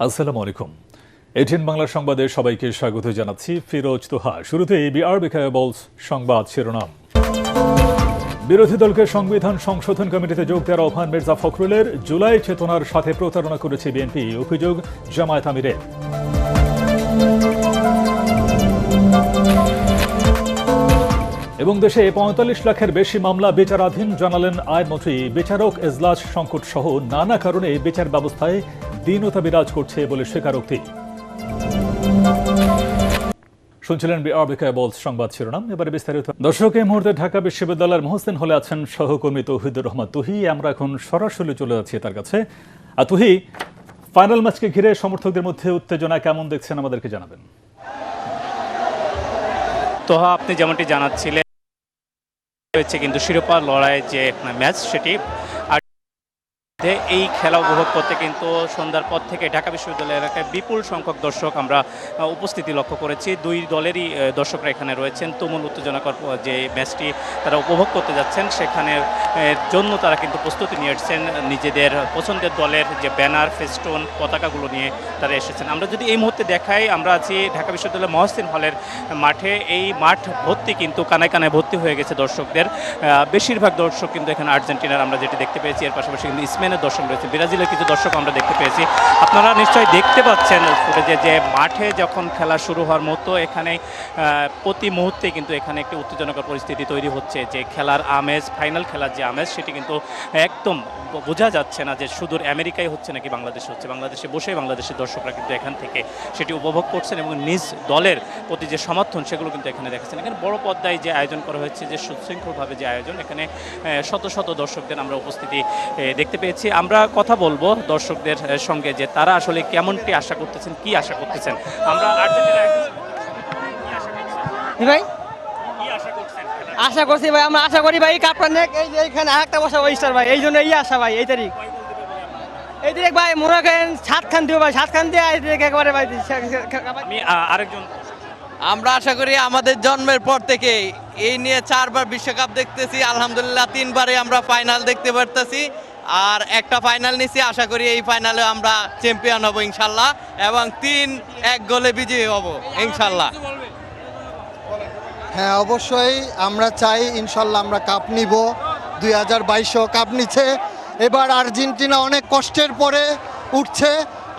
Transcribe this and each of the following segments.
আসসালামু আলাইকুম। এটিএন বাংলার সংবাদে সবাইকে স্বাগত জানাচ্ছি। ফিরোজ তোহা। শুরুতে বিআরবি কেবলস সংবাদ শিরোনাম। বিরোধী দলকে সংবিধান সংশোধন কমিটিতে যোগ দেওয়ার আহ্বান মির্জা ফখরুলের। জুলাই চেতনার সাথে প্রতারণা করেছে বিএনপি, অভিযোগ জামায়াত আমিরের। এবং দেশে ৪৫ লাখের বেশি মামলা বিচারাধীন, জানালেন আইনমন্ত্রী। বিচারক এজলাস সংকট সহ নানা কারণে বিচার ব্যবস্থায় দীনতা বিরাজ করছে বলে স্বীকারোক্তি। শুনছিলেন বিআরবি কেবলস সংবাদ শিরোনাম, এবারে বিস্তারিত। দর্শক, এই মুহূর্তে ঢাকা বিশ্ববিদ্যালয়ের মোহসিন হলে আছেন সহকর্মী তৌহিদুর রহমান তুহি। আমরা এখন সরাসরি চলে যাচ্ছি তার কাছে। তুহি, ফাইনাল ম্যাচকে ঘিরে সমর্থকদের মধ্যে উত্তেজনা কেমন দেখছেন আমাদেরকে জানাবেন। তোহা, আপনি যেমনটি জানাচ্ছিলেন, হয়েছে কিন্তু শিরোপা লড়াইয়ের যে ম্যাচ সেটি, আর এই খেলা উপভোগ করতে কিন্তু সন্ধ্যার পর থেকে ঢাকা বিশ্ববিদ্যালয় এলাকায় বিপুল সংখ্যক দর্শক আমরা উপস্থিতি লক্ষ্য করেছি। দুই দলেরই দর্শকরা এখানে রয়েছেন। তুমুল উত্তেজনাকর যে ম্যাচটি তারা উপভোগ করতে যাচ্ছেন, সেখানের জন্য তারা কিন্তু প্রস্তুতি নিয়েছেন। নিজেদের পছন্দের দলের যে ব্যানার, ফেস্টুন, পতাকাগুলো নিয়ে তারা এসেছেন। আমরা যদি এই মুহূর্তে দেখাই, আমরা আছি ঢাকা বিশ্ববিদ্যালয়ের মহসিন হলের মাঠে। এই মাঠ ভর্তি, কিন্তু কানায় কানায় ভর্তি হয়ে গেছে দর্শকদের। বেশিরভাগ দর্শক কিন্তু এখানে আর্জেন্টিনার আমরা যেটি দেখতে পেয়েছি, এর পাশাপাশি কিন্তু স্পেনের দর্শক রয়েছে, ব্রাজিলের কিছু দর্শক আমরা দেখতে পেয়েছি। আপনারা নিশ্চয়ই দেখতে পাচ্ছেন ফুটেজে যে মাঠে যখন খেলা শুরু হওয়ার মতো এখানে প্রতি মুহূর্তে কিন্তু এখানে একটি উত্তেজনকর পরিস্থিতি তৈরি হচ্ছে। যে খেলার আমেজ, ফাইনাল খেলার যে আমেজ, সেটি কিন্তু একদম বোঝা যাচ্ছে না যে সুদূর আমেরিকায় হচ্ছে নাকি বাংলাদেশে হচ্ছে। বাংলাদেশে বসে বাংলাদেশের দর্শকরা কিন্তু এখান থেকে সেটি উপভোগ করছেন এবং নিজ দলের প্রতি যে সমর্থন সেগুলো কিন্তু এখানে দেখাচ্ছেন। এখানে বড় পর্দায় যে আয়োজন করা হয়েছে, যে সুশৃঙ্খলভাবে যে আয়োজন, এখানে শত শত দর্শকদের আমরা উপস্থিতি দেখতে পেয়েছি। আমরা কথা বলবো দর্শকদের সঙ্গে যে তারা আসলে কেমনটি আশা করতেছেন, কি আশা করতেছেন। আমরা ভাই আশা করছি ভাই, আমরা আশা করি ভাই কাপড় নেক। এই যে এইখানে আরেকটা বসা স্টার ভাই, এই জন্য এই আশা ভাই। এই তারিখ ভাই মনে করেন 7 খান দিব ভাই, 7 খান দিয়ে একেবারে ভাই। আমি আরেকজন, আমরা আশা করি আমাদের জন্মের পর থেকে এই নিয়ে 4 বার বিশ্বকাপ দেখতেছি, আলহামদুলিল্লাহ 3 বারে আমরা ফাইনাল দেখতে পারতেছি। আর একটা ফাইনাল নিছি, আশা করি এই ফাইনালে আমরা চ্যাম্পিয়ন হব ইনশাল্লাহ, এবং 3-1 গোলে বিজয়ী হব ইনশাল্লাহ। হ্যাঁ, অবশ্যই আমরা চাই ইনশাল্লাহ আমরা কাপ নিব। 2022 কাপ নিচ্ছে, এবার আর্জেন্টিনা অনেক কষ্টের পরে উঠছে।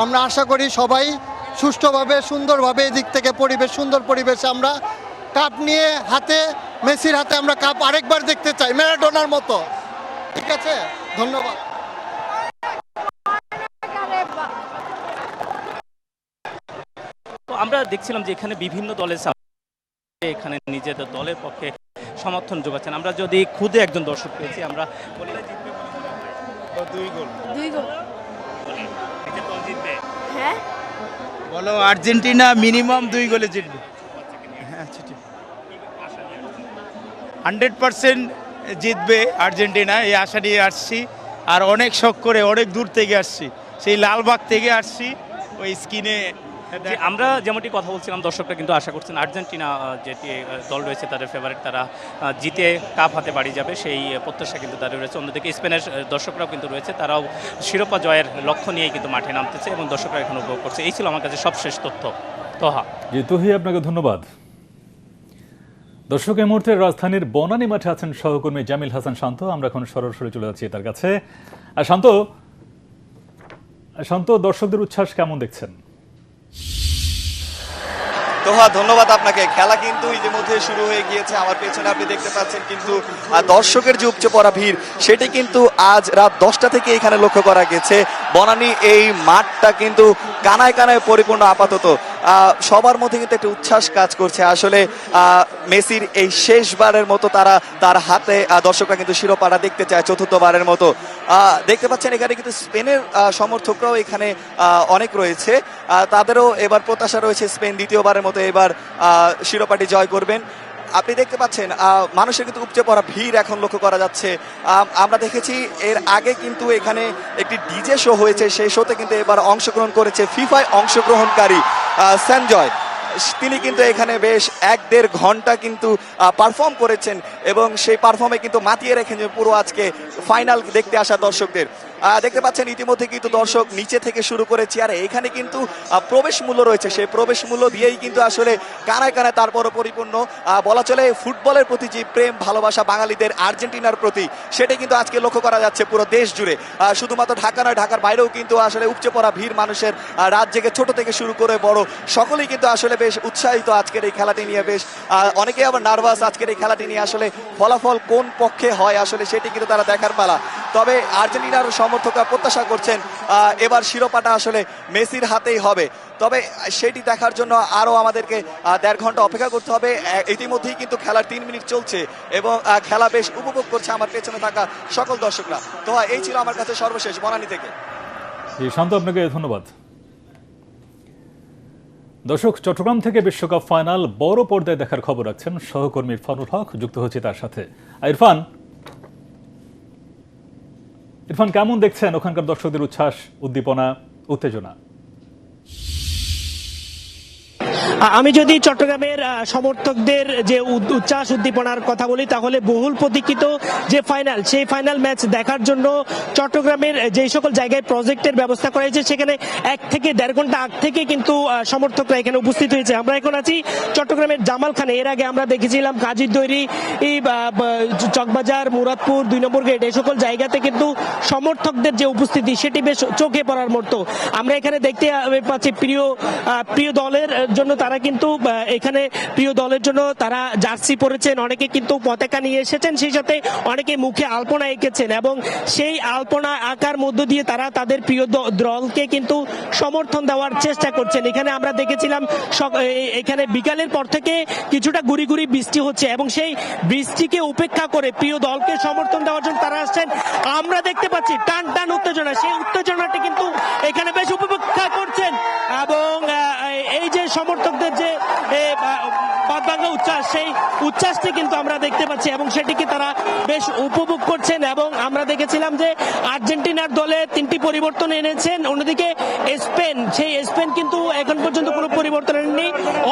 আমরা আশা করি সবাই সুষ্ঠুভাবে, সুন্দরভাবে এদিক থেকে সুন্দর পরিবেশে আমরা কাপ নিয়ে হাতে, মেসির হাতে আমরা কাপ আরেকবার দেখতে চাই, ম্যারাডোনার মতো। ঠিক আছে, ধন্যবাদ। আমরা দেখছিলাম যে এখানে বিভিন্ন দলের এখানে নিজেদের দলের পক্ষে সমর্থন যোগাচ্ছেন। আমরা যদি খুদে একজন দর্শক পেয়েছি, আমরা দুই গোল জিতবে। হ্যাঁ, বলো আর্জেন্টিনা মিনিমাম 2 গোলে জিতবে। হ্যাঁ, 100% জিতবে আর্জেন্টিনা, এই আশা নিয়ে আসছি। আর অনেক শখ করে অনেক দূর থেকে আসছি, সেই লালবাগ থেকে আসছি ওই স্ক্রিনে। আমরা যেমনটি কথা বলছিলাম, দর্শকরা কিন্তু আশা করছেন আর্জেন্টিনা যেটি দল রয়েছে তাদের ফেভারিট, তারা জিতে কাপ হাতে বাড়ি যাবে, সেই প্রত্যাশা কিন্তু তাদের রয়েছে। অন্যদিকে স্পেনের দর্শকরাও কিন্তু রয়েছে, তারাও শিরোপা জয়ের লক্ষ্য নিয়েই কিন্তু মাঠে নামতেছে এবং দর্শকরা এখন উপভোগ করছে। এই ছিল আমার কাছে সবশেষ তথ্য। তোহা। জি তুহি, আপনাকে ধন্যবাদ। দর্শক, এই মুহূর্তে রাজধানীর বনানী মাঠে আছেন সহকর্মী জামিল হাসান শান্ত। আমরা এখন সরাসরি চলে যাচ্ছি তার কাছে। শান্ত, দর্শকদের উচ্ছ্বাস কেমন দেখছেন? তোহা, ধন্যবাদ আপনাকে। খেলা কিন্তু ইতিমধ্যে শুরু হয়ে গিয়েছে। আমার পেছনে আপনি দেখতে পাচ্ছেন কিন্তু দর্শকের যে উপচে পড়া ভিড়, সেটি কিন্তু আজ রাত 10টা থেকে এখানে লক্ষ্য করা গেছে। বনানী এই মাঠটা কিন্তু কানায় কানায় পরিপূর্ণ। আপাতত সবার মধ্যে কিন্তু একটা উচ্ছ্বাস কাজ করছে। আসলে মেসির এই শেষবারের মতো তার হাতে দর্শকরা কিন্তু শিরোপাটা দেখতে চায়, চতুর্থবারের মতো। দেখতে পাচ্ছেন এখানে কিন্তু স্পেনের সমর্থকরাও এখানে অনেক রয়েছে। তাদেরও এবার প্রত্যাশা রয়েছে স্পেন দ্বিতীয়বারের মতো এবার শিরোপাটি জয় করবেন। আপনি দেখতে পাচ্ছেন মানুষের কিন্তু উপচে পড়া ভিড় এখন লক্ষ্য করা যাচ্ছে। আমরা দেখেছি এর আগে কিন্তু এখানে একটি ডিজে শো হয়েছে, সেই শোতে কিন্তু এবার অংশগ্রহণ করেছে ফিফায় অংশগ্রহণকারী সঞ্জয়। তিনি কিন্তু এখানে বেশ 1-1.5 ঘন্টা কিন্তু পারফর্ম করেছেন এবং সেই পারফর্মে কিন্তু মাতিয়ে রেখেছেন পুরো আজকে ফাইনাল দেখতে আসা দর্শকদের। দেখতে পাচ্ছেন ইতিমধ্যে কিন্তু দর্শক নিচে থেকে শুরু করে চেয়ারে এখানে কিন্তু প্রবেশ মূল্য রয়েছে, সেই প্রবেশ মূল্য দিয়েই কিন্তু আসলে কানায় কানায় তারপরও পরিপূর্ণ। বলা চলে ফুটবলের প্রতি যে প্রেম ভালোবাসা বাঙালিদের আর্জেন্টিনার প্রতি, সেটাই কিন্তু আজকে লক্ষ্য করা যাচ্ছে পুরো দেশ জুড়ে। শুধুমাত্র ঢাকা নয়, ঢাকার বাইরেও কিন্তু আসলে উপচে পড়া ভিড় মানুষের, রাত জেগে ছোট থেকে শুরু করে বড় সকলেই কিন্তু আসলে বেশ উৎসাহিত আজকের এই খেলাটি নিয়ে। বেশ অনেকেই আবার নার্ভাস আজকের এই খেলাটি নিয়ে, আসলে ফলাফল কোন পক্ষে হয় আসলে সেটি কিন্তু তারা দেখার পালা। তবে আর্জেন্টিনার সমর্থকরা প্রত্যাশা করছেন এবার শিরোপাটা আসলে মেসির হাতেই হবে। তবে সেটি দেখার জন্য আরও আমাদেরকে 1.5 ঘন্টা অপেক্ষা করতে হবে। ইতিমধ্যেই কিন্তু খেলার 3 মিনিট চলছে এবং খেলা বেশ উপভোগ করছে আমার পেছনে থাকা সকল দর্শকরা। তো এই ছিল আমার কাছে সর্বশেষ বনানী থেকে। শান্ত, আপনাকে ধন্যবাদ। দর্শক, চট্টগ্রাম থেকে বিশ্বকাপ ফাইনাল বড় পর্দায় দেখার খবর রাখছেন সহকর্মী ইরফানুল হক, যুক্ত হচ্ছে তার সাথে। ইরফান, কেমন দেখছেন ওখানকার দর্শকদের উচ্ছ্বাস, উদ্দীপনা, উত্তেজনা? আমি যদি চট্টগ্রামের সমর্থকদের যে উচ্ছ্বাস উদ্দীপনার কথা বলি, তাহলে বহুল প্রতীক্ষিত যে ফাইনাল, সেই ফাইনাল ম্যাচ দেখার জন্য চট্টগ্রামের যে সকল জায়গায় প্রজেক্টের ব্যবস্থা করা হয়েছে, সেখানে 1 থেকে 1.5 ঘন্টা আগ থেকে কিন্তু সমর্থকরা এখানে উপস্থিত হয়েছে। আমরা এখন আছি চট্টগ্রামের জামালখানে। এর আগে আমরা দেখেছিলাম গাজীর দৈরি, চকবাজার, মুরাদপুর, 2 নম্বর গেট, এই সকল জায়গাতে কিন্তু সমর্থকদের যে উপস্থিতি, সেটি বেশ চোখে পড়ার মতো। আমরা এখানে দেখতে পাচ্ছি প্রিয় দলের জন্য তারা কিন্তু এখানে প্রিয় দলের জন্য তারা জার্সি পরেছেন, অনেকে কিন্তু পতাকা নিয়ে এসেছেন, সেই সাথে অনেকে মুখে আলপনা এঁকেছেন এবং সেই আলপনা আঁকার মধ্য দিয়ে তারা তাদের প্রিয় দলকে কিন্তু সমর্থন দেওয়ার চেষ্টা করছেন। এখানে আমরা দেখেছিলাম এখানে বিকালের পর থেকে কিছুটা গুড়ি গুড়ি বৃষ্টি হচ্ছে এবং সেই বৃষ্টিকে উপেক্ষা করে প্রিয় দলকে সমর্থন দেওয়ার জন্য তারা আসছেন। আমরা দেখতে পাচ্ছি টান টান উত্তেজনা, সেই উত্তেজনাটি কিন্তু এখানে বেশ উপেক্ষা করছেন এবং এই যে সমর্থকদের যে বাদবাঙ্গা উচ্ছ্বাস, সেই উচ্ছ্বাসটি কিন্তু আমরা দেখতে পাচ্ছি এবং সেটিকে তারা বেশ উপভোগ করছেন। এবং আমরা দেখেছিলাম যে আর্জেন্টিনার দলে 3টি পরিবর্তন এনেছেন, অন্যদিকে স্পেন কিন্তু এখন পর্যন্ত কোনো পরিবর্তন আনেনি,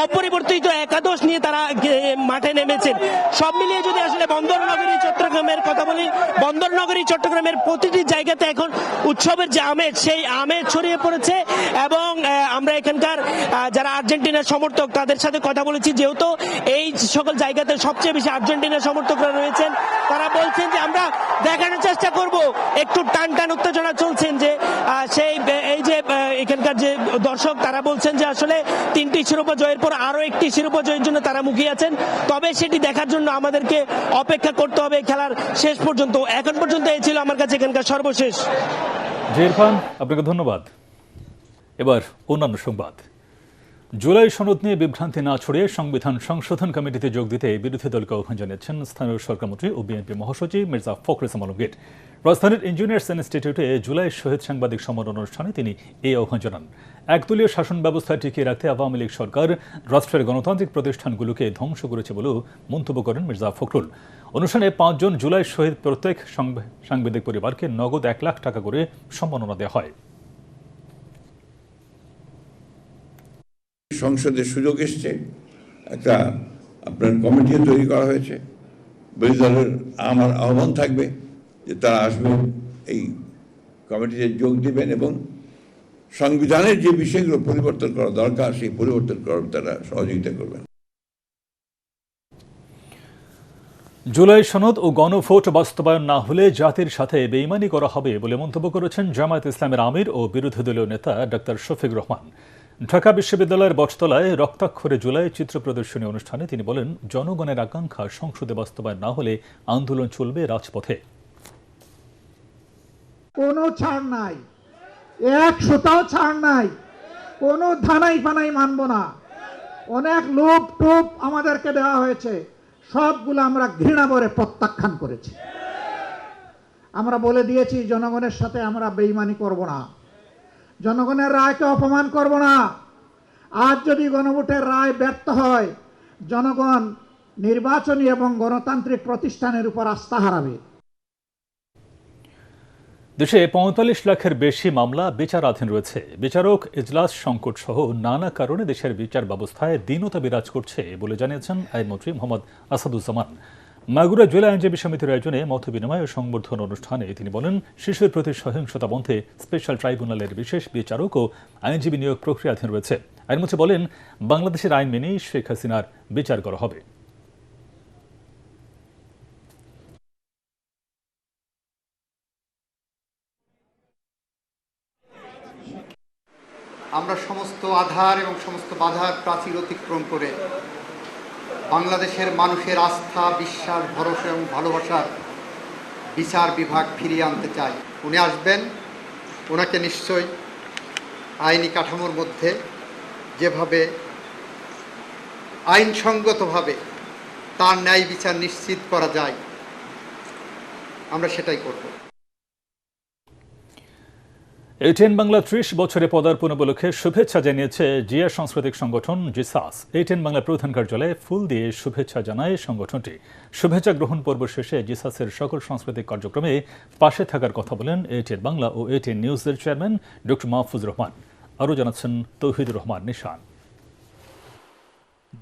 অপরিবর্তিত একাদশ নিয়ে তারা মাঠে নেমেছেন। সব মিলিয়ে যদি আসলে বন্দরনগরী চট্টগ্রামের কথা বলি, বন্দরনগরী চট্টগ্রামের প্রতিটি জায়গাতে এখন উৎসবের যে আমেজ, সেই আমেজ ছড়িয়ে পড়েছে। এবং আমরা এখানকার যারা আর্জেন্টিনার সমর্থক তাদের সাথে কথা বলেছি, যেহেতু এই সকল জায়গাতে সবচেয়ে বেশি আর্জেন্টিনার সমর্থকরা রয়েছেন, তারা বলছেন যে আমরা দেখানোর চেষ্টা করব। একটু টান টান উত্তেজনা চলছেন যে এই যে এখানকার যে দর্শক, তারা বলছেন যে আসলে 3টি শিরোপা জয়ের পর আরো একটি শিরোপা জয়ের জন্য তারা মুখিয়ে আছেন। তবে সেটি দেখার জন্য আমাদেরকে অপেক্ষা করতে হবে খেলার শেষ পর্যন্ত। এখন পর্যন্ত এই ছিল আমার কাছে এখানকার সর্বশেষ। ইরফান, আপনাকে ধন্যবাদ। এবার অন্যান্য সংবাদ। জুলাই সনদ নিয়ে বিভ্রান্তি না ছড়িয়ে সংবিধান সংশোধন কমিটিতে যোগ দিতে বিরোধী দলকে আহ্বান জানিয়েছেন স্থানীয় সরকারমন্ত্রী ও বিএনপি মহাসচিব মির্জা ফখরুল ইসলাম আলমগীর। রাজধানীর ইঞ্জিনিয়ার্স ইনস্টিটিউটে জুলাই শহীদ সাংবাদিক সম্মেলন অনুষ্ঠানে তিনি এই আহ্বান জানান। একদলীয় শাসন ব্যবস্থা টিকিয়ে রাখতে আওয়ামী লীগ সরকার রাষ্ট্রের গণতান্ত্রিক প্রতিষ্ঠানগুলোকে ধ্বংস করেছে বলেও মন্তব্য করেন মির্জা ফখরুল। অনুষ্ঠানে 5 জন জুলাই শহীদ প্রত্যেক সাংবাদিক পরিবারকে নগদ 1 লাখ টাকা করে সম্মাননা দেওয়া হয়। সংসদে সুযোগ এসছে, একটা আপনার কমিটিও তৈরি করা হয়েছে। বিরোধী দলের আমার আহ্বান থাকবে যে তারা আসবেন, এই কমিটিতে যোগ দেবেন এবং সংবিধানের যে বিষয়গুলো পরিবর্তন করা দরকার সেই পরিবর্তন করার তারা সহযোগিতা করবেন। জুলাই সনদ ও গণভোট বাস্তবায়ন না হলে জাতির সাথে বেইমানি করা হবে বলে মন্তব্য করেছেন জামায়াত ইসলামের আমির ও বিরোধী দলীয় নেতা ডক্টর শফিক রহমান। ঢাকা বিশ্ববিদ্যালয়ের বটতলায় রক্তাক্ষরে জুলাই চিত্র প্রদর্শনী অনুষ্ঠানে তিনি বলেন, জনগণের আকাঙ্ক্ষা সংসদে বাস্তবায়ন না হলে আন্দোলন চলবে রাজপথে। কোনো ছাড় নাই, 100টাও ছাড় নাই, কোনো ধানাই পানাই মানব না। অনেক লোভ টোপ আমাদেরকে দেওয়া হয়েছে, সবগুলো আমরা ঘৃণা ভরে প্রত্যাখ্যান করেছি। আমরা বলে দিয়েছি জনগণের সাথে আমরা বেইমানি করব না, জনগণের রায়কে অপমান করব না। আজ যদি গণভোটের রায় ব্যর্থ হয়, জনগণ নির্বাচনী এবং গণতান্ত্রিক প্রতিষ্ঠানের উপর আস্থা হারাবে। দেশে 45 লাখের বেশি মামলা বিচারাধীন রয়েছে। বিচারক এজলাস সংকট সহ নানা কারণে দেশের বিচার ব্যবস্থায় দীনতা বিরাজ করছে বলে জানিয়েছেন আইনমন্ত্রী মোহাম্মদ আসাদুজ্জামান। মাগুরা জেলা আইনজীবী সমিতির আয়োজনে মতবিনিময় ও সংবর্ধনা অনুষ্ঠানে তিনি বলেন, শিশুর প্রতি সহিংসতা বন্ধে স্পেশাল ট্রাইব্যুনালের বিশেষ বিচারক ও আইনজীবী নিয়োগ প্রক্রিয়াধীন রয়েছে। আইনমন্ত্রী বলেন, বাংলাদেশের আইন মেনেই শেখ হাসিনার বিচার করা হবে। আমরা সমস্ত আধার এবং সমস্ত বাধার প্রাচীর অতিক্রম করে বাংলাদেশের মানুষের আস্থা, বিশ্বাস, ভরসা এবং ভালোবাসার বিচার বিভাগ ফিরিয়ে আনতে চাই। উনি আসবেন, ওনাকে নিশ্চয়ই আইনি কাঠামোর মধ্যে যেভাবে আইনসঙ্গতভাবে তার ন্যায় বিচার নিশ্চিত করা যায়, আমরা সেটাই করব। এটিএন বাংলা ৩০ বছরে পদার্পণ উপলক্ষে শুভেচ্ছা জানিয়েছে জিয়া সাংস্কৃতিক সংগঠন জিসাস। এটিএন বাংলা প্রধান কার্যালয়ে ফুল দিয়ে শুভেচ্ছা জানায় সংগঠনটি। শুভেচ্ছা গ্রহণ পর্ব শেষে জিসাসের সকল সাংস্কৃতিক কার্যক্রমে পাশে থাকার কথা বলেন এটিএন বাংলা ও এটিএন নিউজের চেয়ারম্যান ডক্টর মাহফুজুর রহমান। আরও জানাচ্ছেন তৌহিদুর রহমান নিশান।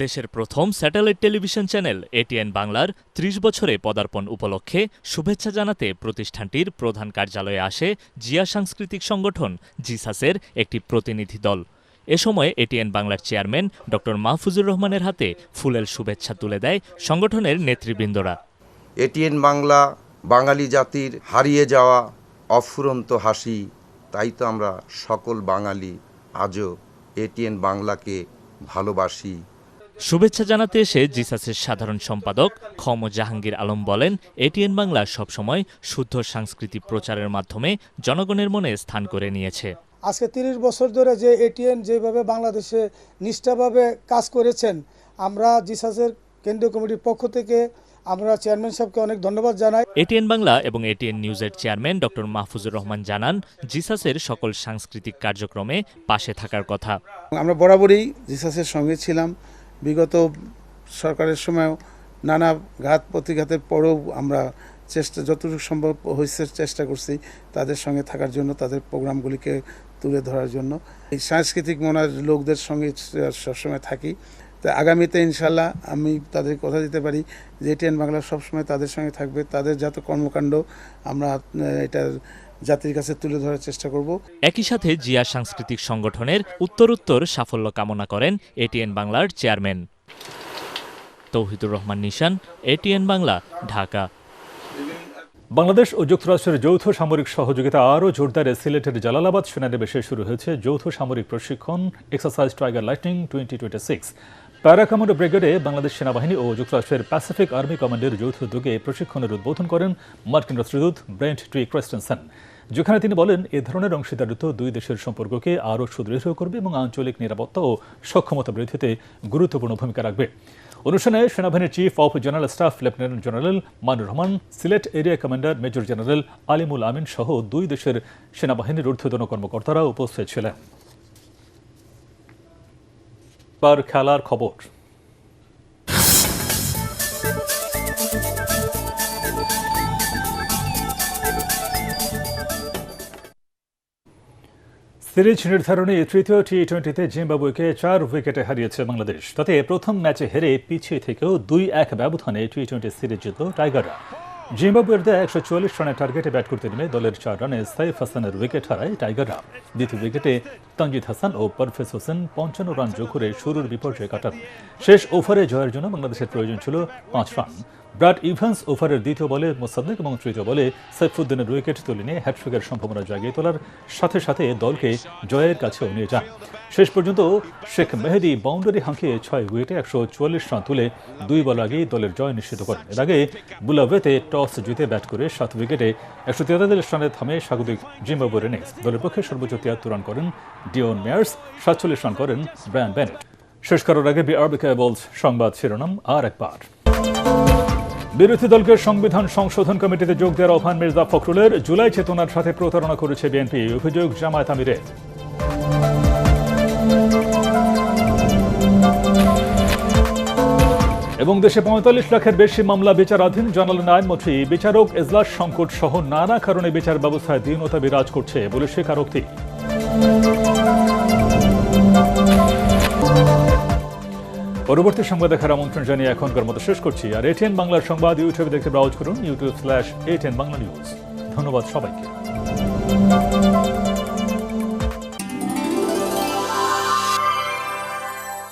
দেশের প্রথম স্যাটেলাইট টেলিভিশন চ্যানেল এটিএন বাংলার ৩০ বছরে পদার্পণ উপলক্ষে শুভেচ্ছা জানাতে প্রতিষ্ঠানটির প্রধান কার্যালয়ে আসে জিয়া সাংস্কৃতিক সংগঠন জিসাসের একটি প্রতিনিধি দল। এ সময় এটিএন বাংলার চেয়ারম্যান ডক্টর মাহফুজুর রহমানের হাতে ফুলেল শুভেচ্ছা তুলে দেয় সংগঠনের নেতৃবৃন্দরা। এটিএন বাংলা বাঙালি জাতির হারিয়ে যাওয়া অফুরন্ত হাসি, তাই তো আমরা সকল বাঙালি আজও এটিএন বাংলাকে ভালোবাসি। শুভেচ্ছা জানাতে এসে জিসাসের সাধারণ সম্পাদক খম জাহাঙ্গীর আলম বলেন, এটিএন বাংলা সবসময় শুদ্ধ সাংস্কৃতিক প্রচারের মাধ্যমে জনগণের মনে স্থান করে নিয়েছে। আজকে ৩০ বছর ধরে যে এটিএন যেভাবে বাংলাদেশে নিষ্ঠাভাবে কাজ করেছেন, আমরা জিসাসের কেন্দ্রীয় কমিটির পক্ষ থেকে আমরা চেয়ারম্যান সাহেবকে অনেক ধন্যবাদ জানাই। এটিএন বাংলা এবং এটিএন নিউজের চেয়ারম্যান ডক্টর মাহফুজুর রহমান জানান, জিসাসের সকল সাংস্কৃতিক কার্যক্রমে পাশে থাকার কথা। আমরা বরাবরই জিসাসের সঙ্গে ছিলাম। বিগত সরকারের সময়ও নানা ঘাত প্রতিঘাতের পরেও আমরা যতটুকু সম্ভব হয়েছে চেষ্টা করছি তাদের সঙ্গে থাকার জন্য, তাদের প্রোগ্রামগুলিকে তুলে ধরার জন্য। এই সাংস্কৃতিক মনার লোকদের সঙ্গে সবসময় থাকি। তো আগামীতে ইনশাল্লাহ আমি তাদের কথা দিতে পারি যে এটিএন বাংলা সবসময় তাদের সঙ্গে থাকবে। তাদের যত কর্মকাণ্ড আমরা এটা জাতির কাছে তুলে ধরার চেষ্টা করব। একই সাথে জিয়া সাংস্কৃতিক সংগঠনের উত্তরোত্তর সাফল্য কামনা করেন এটিএন বাংলার চেয়ারম্যান। তৌহিদুর রহমান নিশান, এটিএন বাংলা, ঢাকা। বাংলাদেশ ও যুক্তরাষ্ট্রের যৌথ সামরিক সহযোগিতা আরও জোরদারে সিলেটের জালালাবাদ সেনানিবাসে শুরু হয়েছে যৌথ সামরিক প্রশিক্ষণ exercise tiger lightning 2026। Para commando ব্রিগেডে বাংলাদেশ সেনাবাহিনী ও যুক্তরাষ্ট্রের প্যাসিফিক আর্মি কমান্ডের যৌথ উদ্যোগে প্রশিক্ষণের উদ্বোধন করেন মার্কিন রাষ্ট্রদূত ব্রেন্ট টি ক্রিস্টেনসেন, যেখানে তিনি বলেন, এ ধরনের অংশীদারিত্ব দুই দেশের সম্পর্ককে আরও সুদৃঢ় করবে এবং আঞ্চলিক নিরাপত্তা ও সক্ষমতা বৃদ্ধিতে গুরুত্বপূর্ণ ভূমিকা রাখবে। অনুষ্ঠানে সেনাবাহিনীর chief of general staff lieutenant general Manur Rahman, Sylhet area commander major general Alimul Amin সহ দুই দেশের সেনাবাহিনীর ঊর্ধ্বতন কর্মকর্তারা উপস্থিত ছিলেন। খেলার খবর। সিরিজ নির্ধারণী তৃতীয় টি-20তে জিম্বাবুয়েকে 4 উইকেটে হারিয়েছে বাংলাদেশ। তাতে প্রথম ম্যাচে হেরে পিছিয়ে থেকেও 2-1 ব্যবধানে টি-20 সিরিজ জিতল টাইগাররা। জিম্বাবুয়ের দেয়া 144 রানের টার্গেটে ব্যাট করতে নেমে দলের 4 রানে সাইফ হাসানের উইকেট হারায় টাইগাররা। দ্বিতীয় উইকেটে তানজিদ হাসান ও পারভেজ হোসেন 55 রান যোগ করে শুরুর বিপর্যয় কাটান। শেষ ওভারে জয়ের জন্য বাংলাদেশের প্রয়োজন ছিল 5 রান। ব্রাড ইভান্স ওভারের দ্বিতীয় বলে মোসাদ্দেক এবং তৃতীয় বলে সাইফুদ্দিনের উইকেট তুলে নিয়ে হ্যাট্রিকের সম্ভাবনা জাগিয়ে তোলার সাথে সাথে দলকে জয়ের কাছেও নিয়ে যান। শেষ পর্যন্ত শেখ মেহেদি বাউন্ডারি হাঁকিয়ে 6 উইকেটে 144 রান তুলে 2 বল আগেই দলের জয় নিশ্চিত করেন। এর আগে বুলাওয়েতে টস জিতে ব্যাট করে 7 উইকেটে 143 রানে থামে স্বাগতিক জিম্বাবুয়ের ইনিংস। দলের পক্ষে সর্বোচ্চ 73 রান করেন ডিওন মেয়ার্স, 47 রান করেন ব্রায়ান বেনেট। শেষ করার আগে বিআরবি কেবলস সংবাদ শিরোনাম আর একবার। বিরোধী দলকে সংবিধান সংশোধন কমিটিতে যোগ দেওয়ার আহ্বান মির্জা ফখরুলের। জুলাই চেতনার সাথে প্রতারণা করেছে বিএনপি, অভিযোগ জামায়াত আমিরের। এবং দেশে 45 লাখের বেশি মামলা বিচারাধীন, জানালেন আইনমন্ত্রী। বিচারক এজলাস সংকট সহ নানা কারণে বিচার ব্যবস্থায় দীনতা বিরাজ করছে বলে স্বীকারোক্তি। পরবর্তী সংবাদ দেখার আমন্ত্রণ জানিয়ে এখনকার মতো শেষ করছি। আর এটিএন বাংলার সংবাদ ইউটিউবে দেখতে ব্রাউজ করুন youtube/ATN Bangla News। ধন্যবাদ সবাইকে।